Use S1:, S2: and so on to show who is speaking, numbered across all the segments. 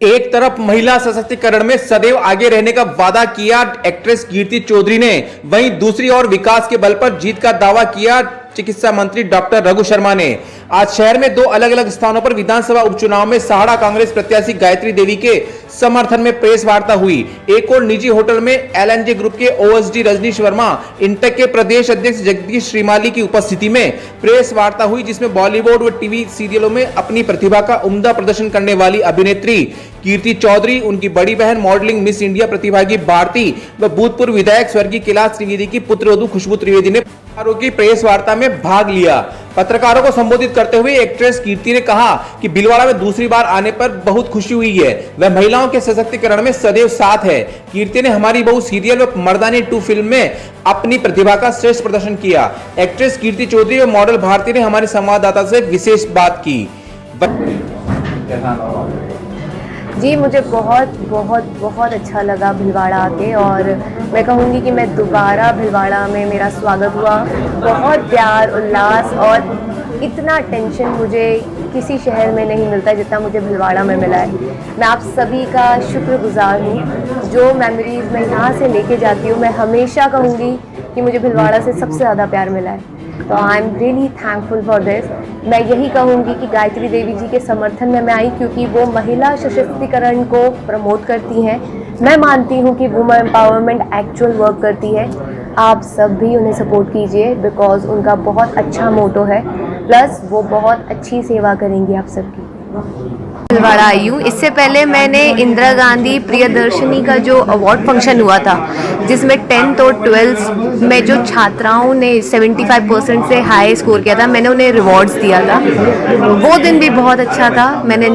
S1: एक तरफ महिला सशक्तिकरण में सदैव आगे रहने का वादा किया एक्ट्रेस कीर्ति चौधरी ने, वहीं दूसरी ओर विकास के बल पर जीत का दावा किया चिकित्सा मंत्री डॉक्टर रघु शर्मा ने। आज शहर में दो अलग अलग स्थानों पर विधानसभा उपचुनाव में सहाड़ा कांग्रेस प्रत्याशी गायत्री देवी के समर्थन में प्रेस वार्ता हुई। एक और निजी होटल में एलएनजे ग्रुप के ओएसडी रजनीश वर्मा, इंटक के प्रदेश अध्यक्ष जगदीश श्रीमाली की उपस्थिति में प्रेस वार्ता हुई, जिसमें बॉलीवुड व टीवी सीरियलों में अपनी प्रतिभा का उम्दा प्रदर्शन करने वाली अभिनेत्री कीर्ति चौधरी, उनकी बड़ी बहन मॉडलिंग मिस इंडिया प्रतिभागी भारती व भूतपूर्व विधायक स्वर्गीय कैलाश त्रिवेदी की पुत्रवधू खुशबू त्रिवेदी ने पत्रकारों की प्रेस वार्ता में भाग लिया। पत्रकारों को संबोधित करते हुए एक्ट्रेस कीर्ति ने कहा कि भीलवाड़ा में दूसरी बार आने पर बहुत खुशी हुई है, वह महिलाओं के सशक्तिकरण में सदैव साथ है। कीर्ति ने हमारी बहू सीरियल व मर्दानी 2 फिल्म में अपनी प्रतिभा का श्रेष्ठ प्रदर्शन किया। एक्ट्रेस कीर्ति चौधरी व मॉडल भारती ने हमारे संवाददाता से विशेष बात की।
S2: जी, मुझे बहुत अच्छा लगा भीलवाड़ा आके, और मैं कहूँगी कि मैं दोबारा भीलवाड़ा में मेरा स्वागत हुआ। बहुत प्यार, उल्लास और इतना टेंशन मुझे किसी शहर में नहीं मिलता जितना मुझे भीलवाड़ा में मिला है। मैं आप सभी का शुक्रगुजार हूँ। जो मेमोरीज़ मैं यहाँ से लेके जाती हूँ, मैं हमेशा कहूँगी कि मुझे भीलवाड़ा से सबसे ज़्यादा प्यार मिला है। तो I am really thankful for this. मैं यही कहूँगी कि गायत्री देवी जी के समर्थन में मैं आई, क्योंकि वो महिला सशक्तिकरण को प्रमोट करती हैं। मैं मानती हूँ कि वुमेन एम्पावरमेंट एक्चुअल वर्क करती है। आप सब भी उन्हें सपोर्ट कीजिए, बिकॉज उनका बहुत अच्छा मोटो है, प्लस वो बहुत अच्छी सेवा करेंगी आप सबकी। भीलवाड़ा आई हूँ। इससे पहले मैंने इंदिरा गांधी प्रियदर्शनी का जो अवार्ड फंक्शन हुआ था, जिसमें 10th और 12th में जो छात्राओं ने 75% से हाई स्कोर किया था, मैंने उन्हें रिवॉर्ड्स दिया था। वो दिन भी बहुत अच्छा था। मैंने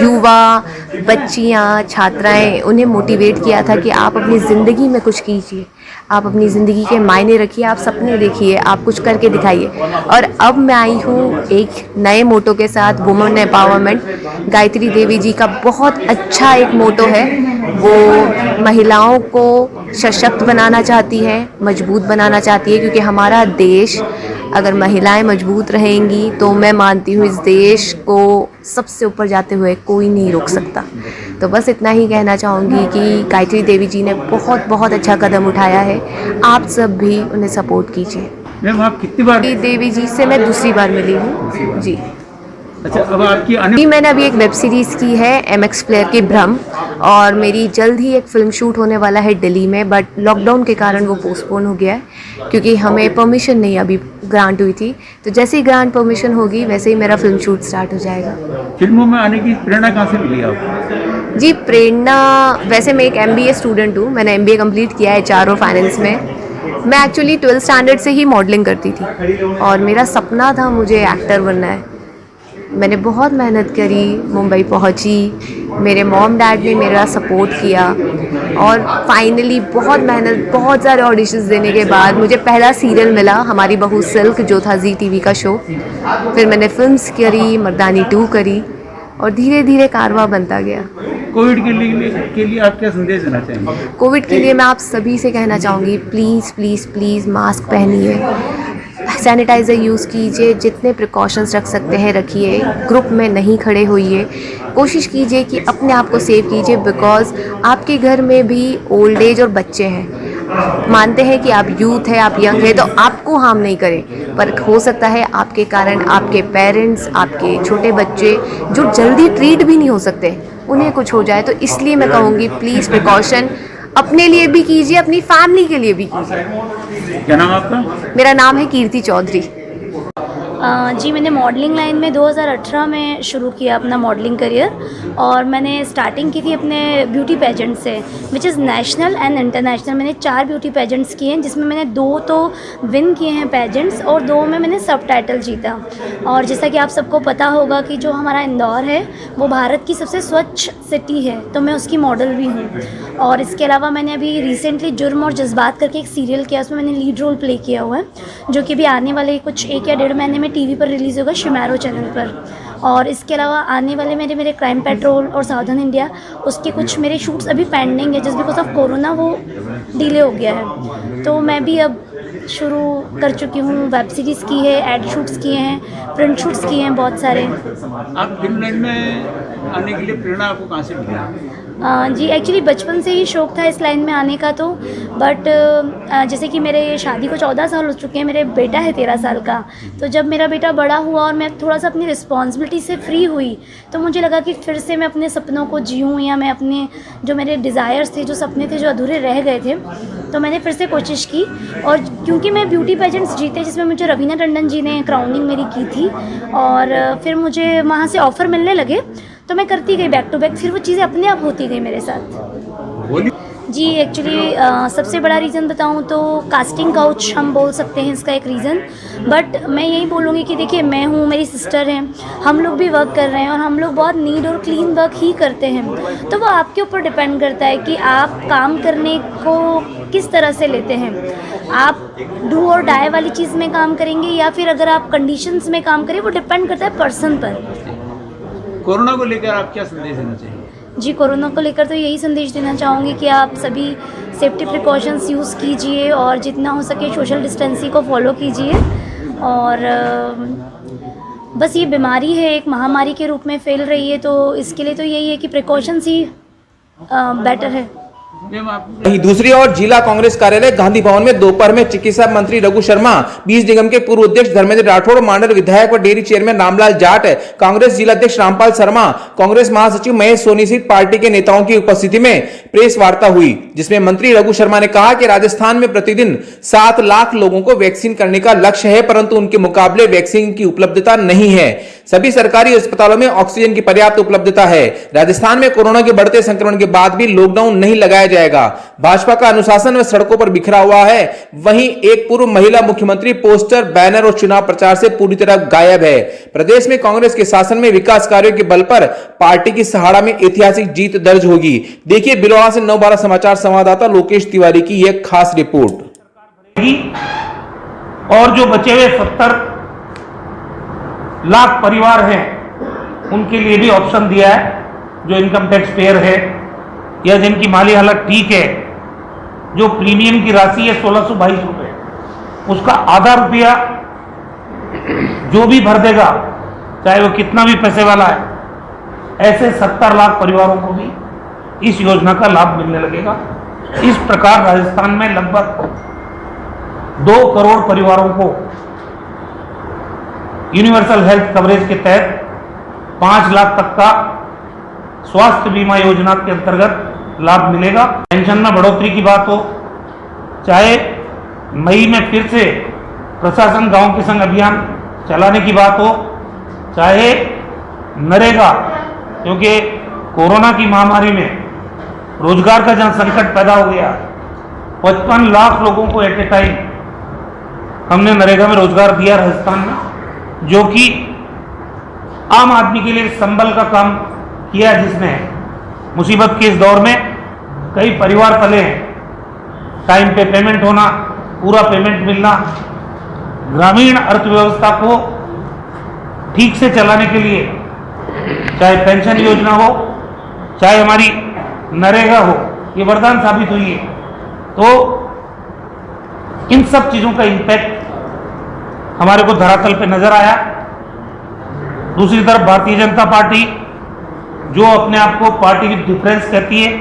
S2: युवा, बच्चियाँ, छात्राएं, उन्हें मोटिवेट किया था कि आप अपनी ज़िंदगी में कुछ कीजिए, आप अपनी ज़िंदगी के मायने रखिए, आप सपने देखिए, आप कुछ करके दिखाइए। और अब मैं आई हूँ एक नए मोटो के साथ, वुमेन एम्पावरमेंट। गायत्री देवी जी का बहुत अच्छा एक मोटो है। वो महिलाओं को सशक्त बनाना चाहती है, मजबूत बनाना चाहती है, क्योंकि हमारा देश, अगर महिलाएं मजबूत रहेंगी तो मैं मानती हूँ इस देश को सबसे ऊपर जाते हुए कोई नहीं रोक सकता। तो बस इतना ही कहना चाहूँगी कि गायत्री देवी जी ने बहुत अच्छा कदम उठाया है। आप सब भी उन्हें सपोर्ट कीजिए।
S3: मैम, आप कितनी बार
S2: देवी जी से मैं दूसरी बार मिली हूँ जी।
S3: अच्छा, अब आपकी
S2: जी, मैंने अभी एक वेब सीरीज़ की है MX प्लेयर की भ्रम, और मेरी जल्द ही एक फ़िल्म शूट होने वाला है दिल्ली में, बट लॉकडाउन के कारण वो पोस्टपोन हो गया है, क्योंकि हमें परमिशन नहीं अभी ग्रांट हुई थी। तो जैसे ही ग्रांट परमिशन होगी वैसे ही मेरा फ़िल्म शूट स्टार्ट हो जाएगा।
S3: फिल्मों में आने की प्रेरणा कहाँ से मिली आपको?
S2: जी, प्रेरणा, वैसे मैं एक MBA स्टूडेंट हूँ। मैंने MBA कंप्लीट किया है HR और फाइनेंस में। मैं एक्चुअली 12th स्टैंडर्ड से ही मॉडलिंग करती थी, और मेरा सपना था मुझे एक्टर बनना है। मैंने बहुत मेहनत करी, मुंबई पहुंची, मेरे मॉम डैड ने मेरा सपोर्ट किया, और फाइनली बहुत मेहनत, बहुत सारे ऑडिशंस देने के बाद मुझे पहला सीरियल मिला, हमारी बहू सिल्क, जो था जी TV का शो। फिर मैंने फिल्म्स करी, मर्दानी 2 करी, और धीरे धीरे कारवां बनता गया।
S3: कोविड के लिए आप क्या संदेश देना चाहेंगे?
S2: कोविड के लिए मैं आप सभी से कहना चाहूँगी, प्लीज़ मास्क पहनिए, सैनिटाइज़र यूज़ कीजिए, जितने प्रिकॉशंस रख सकते हैं रखिए, ग्रुप में नहीं खड़े होइए, कोशिश कीजिए कि अपने आप को सेव कीजिए, बिकॉज़ आपके घर में भी ओल्ड एज और बच्चे हैं। मानते हैं कि आप यूथ है, आप यंग है, तो आपको हार्म नहीं करें, पर हो सकता है आपके कारण आपके पेरेंट्स, आपके छोटे बच्चे जो जल्दी ट्रीट भी नहीं हो सकते, उन्हें कुछ हो जाए। तो इसलिए मैं कहूँगी, प्लीज़ प्रिकॉशन अपने लिए भी कीजिए, अपनी फैमिली के लिए भी कीजिए।
S3: क्या नाम आपका?
S2: मेरा नाम है कीर्ति चौधरी।
S4: जी, मैंने मॉडलिंग लाइन में 2018 में शुरू किया अपना मॉडलिंग करियर, और मैंने स्टार्टिंग की थी अपने ब्यूटी पेजेंट से, which is national and international. मैंने 4 ब्यूटी पेजेंट्स किए हैं, जिसमें मैंने 2 तो विन किए हैं पेजेंट्स, और 2 में मैंने सब टाइटल जीता। और जैसा कि आप सबको पता होगा कि जो हमारा इंदौर है वो भारत की सबसे स्वच्छ सिटी है, तो मैं उसकी मॉडल भी हूँ। और इसके अलावा मैंने अभी रिसेंटली जुर्म और जज्बात करके एक सीरियल किया, उसमें मैंने लीड रोल प्ले किया हुआ है, जो कि अभी आने वाले कुछ 1 या 1.5 महीने में TV पर रिलीज़ होगा, शिमारो चैनल पर। और इसके अलावा आने वाले मेरे क्राइम पेट्रोल और सावधान इंडिया, उसके कुछ मेरे शूट्स अभी पेंडिंग है, जस्ट बिकॉज ऑफ कोरोना वो डिले हो गया है। तो मैं भी अब शुरू कर चुकी हूँ, वेब सीरीज़ की है, एड शूट्स किए हैं, प्रिंट शूट्स किए हैं बहुत सारे।
S3: आप फिल्म लाइन में आने के लिए प्रेरणा आपको कहाँ से मिली?
S4: जी एक्चुअली बचपन से ही शौक़ था इस लाइन में आने का, तो बट जैसे कि मेरे शादी को 14 साल हो चुके हैं, मेरे बेटा है 13 साल का। तो जब मेरा बेटा बड़ा हुआ और मैं थोड़ा सा अपनी रिस्पॉन्सिबिलिटी से फ्री हुई, तो मुझे लगा कि फिर से मैं अपने सपनों को जीऊँ, या मैं अपने जो मेरे डिज़ायर्स थे, जो सपने थे, जो अधूरे रह गए थे, तो मैंने फिर से कोशिश की। और क्योंकि मैं ब्यूटी पेजेंट्स जीते जिसमें मुझे रवीना टंडन जी ने क्राउनिंग मेरी की थी, और फिर मुझे वहाँ से ऑफ़र मिलने लगे, तो मैं करती गई बैक टू बैक, फिर वो चीज़ें अपने आप होती गई मेरे साथ। जी एक्चुअली सबसे बड़ा रीज़न बताऊँ तो कास्टिंग काउच हम बोल सकते हैं इसका एक रीज़न। बट मैं यही बोलूँगी कि देखिए, मैं हूँ, मेरी सिस्टर हैं, हम लोग भी वर्क कर रहे हैं, और हम लोग बहुत नीट और क्लीन वर्क ही करते हैं। तो वो आपके ऊपर डिपेंड करता है कि आप काम करने को किस तरह से लेते हैं। आप डू और डाई वाली चीज़ में काम करेंगे, या फिर अगर आप कंडीशंस में काम करें, वो डिपेंड करता है पर्सन पर।
S3: कोरोना को लेकर आप क्या संदेश देना चाहिए?
S4: जी कोरोना को लेकर तो यही संदेश देना चाहूँगी कि आप सभी सेफ्टी प्रिकॉशंस यूज़ कीजिए, और जितना हो सके सोशल डिस्टेंसिंग को फॉलो कीजिए। और बस ये बीमारी है, एक महामारी के रूप में फैल रही है, तो इसके लिए तो यही है कि प्रिकॉशंस ही बेटर है।
S1: वहीं दूसरी ओर जिला कांग्रेस कार्यालय गांधी भवन में दोपहर में चिकित्सा मंत्री रघु शर्मा, बीज निगम के पूर्व अध्यक्ष धर्मेंद्र राठौड़, मांडल विधायक व डेयरी चेयरमैन रामलाल जाट, कांग्रेस जिला अध्यक्ष रामपाल शर्मा, कांग्रेस महासचिव महेश सोनी सहित पार्टी के नेताओं की उपस्थिति में प्रेस वार्ता हुई, जिसमें मंत्री रघु शर्मा ने कहा कि राजस्थान में प्रतिदिन 7 लाख लोगों को वैक्सीन करने का लक्ष्य है, परंतु उनके मुकाबले वैक्सीन की उपलब्धता नहीं है। सभी सरकारी अस्पतालों में ऑक्सीजन की पर्याप्त उपलब्धता है। राजस्थान में कोरोना के बढ़ते संक्रमण के बाद भी लॉकडाउन नहीं लगाया जाएगा। भाजपा का अनुशासन व सड़कों पर बिखरा हुआ है। वहीं एक पूर्व महिला मुख्यमंत्री पोस्टर, बैनर और चुनाव प्रचार से पूरी तरह गायब है। प्रदेश में कांग्रेस के शासन में विकास कार्यों के बल पर पार्टी की सहाड़ा में ऐतिहासिक जीत दर्ज होगी। देखिए बिलोड़ा से 9/12 समाचार संवाददाता लोकेश तिवारी की यह खास रिपोर्ट।
S5: और जो बचे हुए 70 लाख परिवार हैं, उनके लिए भी ऑप्शन दिया है। जो इनकम टैक्स पेयर है या जिनकी माली हालत ठीक है, जो प्रीमियम की राशि है 1622 रुपये, उसका आधा रुपया जो भी भर देगा, चाहे वो कितना भी पैसे वाला है, ऐसे 70 लाख परिवारों को भी इस योजना का लाभ मिलने लगेगा। इस प्रकार राजस्थान में लगभग 2 करोड़ परिवारों को यूनिवर्सल हेल्थ कवरेज के तहत 5 लाख तक का स्वास्थ्य बीमा योजना के अंतर्गत लाभ मिलेगा। पेंशन में बढ़ोतरी की बात हो, चाहे मई में फिर से प्रशासन गांव के संग अभियान चलाने की बात हो, चाहे नरेगा, क्योंकि कोरोना की महामारी में रोजगार का जहां संकट पैदा हो गया, 55 लाख लोगों को एट ए टाइम हमने नरेगा में रोजगार दिया राजस्थान में, जो कि आम आदमी के लिए संबल का काम किया, जिसने मुसीबत के इस दौर में कई परिवार पले हैं। टाइम पे पेमेंट होना, पूरा पेमेंट मिलना, ग्रामीण अर्थव्यवस्था को ठीक से चलाने के लिए, चाहे पेंशन योजना हो, चाहे हमारी नरेगा हो, ये वरदान साबित हुई है। तो इन सब चीज़ों का इम्पैक्ट हमारे को धरातल पे नजर आया। दूसरी तरफ भारतीय जनता पार्टी, जो अपने आप को पार्टी की डिफरेंस कहती है,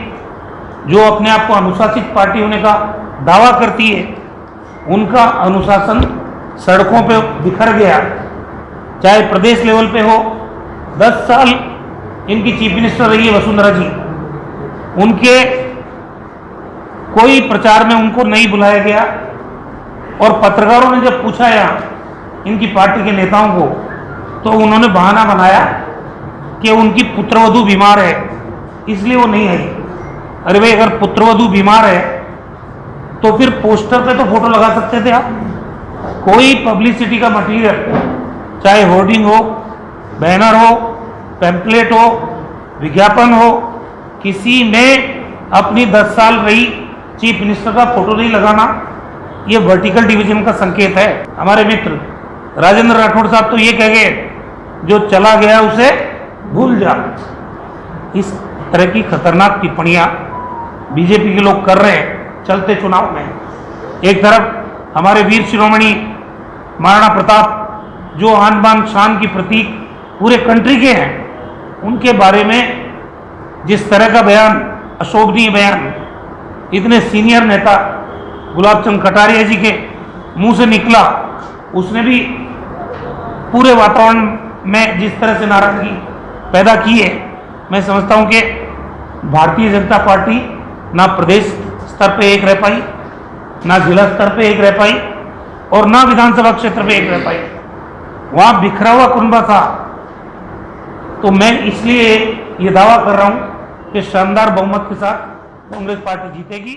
S5: जो अपने आप को अनुशासित पार्टी होने का दावा करती है, उनका अनुशासन सड़कों पे बिखर गया। चाहे प्रदेश लेवल पे हो, 10 साल इनकी चीफ मिनिस्टर रही है वसुंधरा जी, उनके कोई प्रचार में उनको नहीं बुलाया गया। और पत्रकारों ने जब पूछा यहाँ इनकी पार्टी के नेताओं को, तो उन्होंने बहाना बनाया कि उनकी पुत्रवधू बीमार है, इसलिए वो नहीं आई। अरे भाई, अगर पुत्रवधू बीमार है तो फिर पोस्टर पे तो फोटो लगा सकते थे आप। कोई पब्लिसिटी का मटेरियल, चाहे होर्डिंग हो, बैनर हो, पैम्पलेट हो, विज्ञापन हो, किसी में अपनी 10 साल रही चीफ मिनिस्टर का फोटो नहीं लगाना, ये वर्टिकल डिवीजन का संकेत है। हमारे मित्र राजेंद्र राठौड़ साहब तो ये कह गए, जो चला गया उसे भूल जा। इस तरह की खतरनाक टिप्पणियां बीजेपी के लोग कर रहे हैं चलते चुनाव में। एक तरफ हमारे वीर शिरोमणि महाराणा प्रताप जो आन बान शान की प्रतीक पूरे कंट्री के हैं, उनके बारे में जिस तरह का बयान, अशोभनीय बयान इतने सीनियर नेता गुलाब चंद कटारिया जी के मुंह से निकला, उसने भी पूरे वातावरण में जिस तरह से नाराजगी पैदा की है, मैं समझता हूं कि भारतीय जनता पार्टी ना प्रदेश स्तर पे एक रह पाई, ना जिला स्तर पे एक रह पाई और ना विधानसभा क्षेत्र पे एक रह पाई। वहां बिखरा हुआ कुनबा था। तो मैं इसलिए ये दावा कर रहा हूं कि शानदार बहुमत के साथ कांग्रेस पार्टी जीतेगी।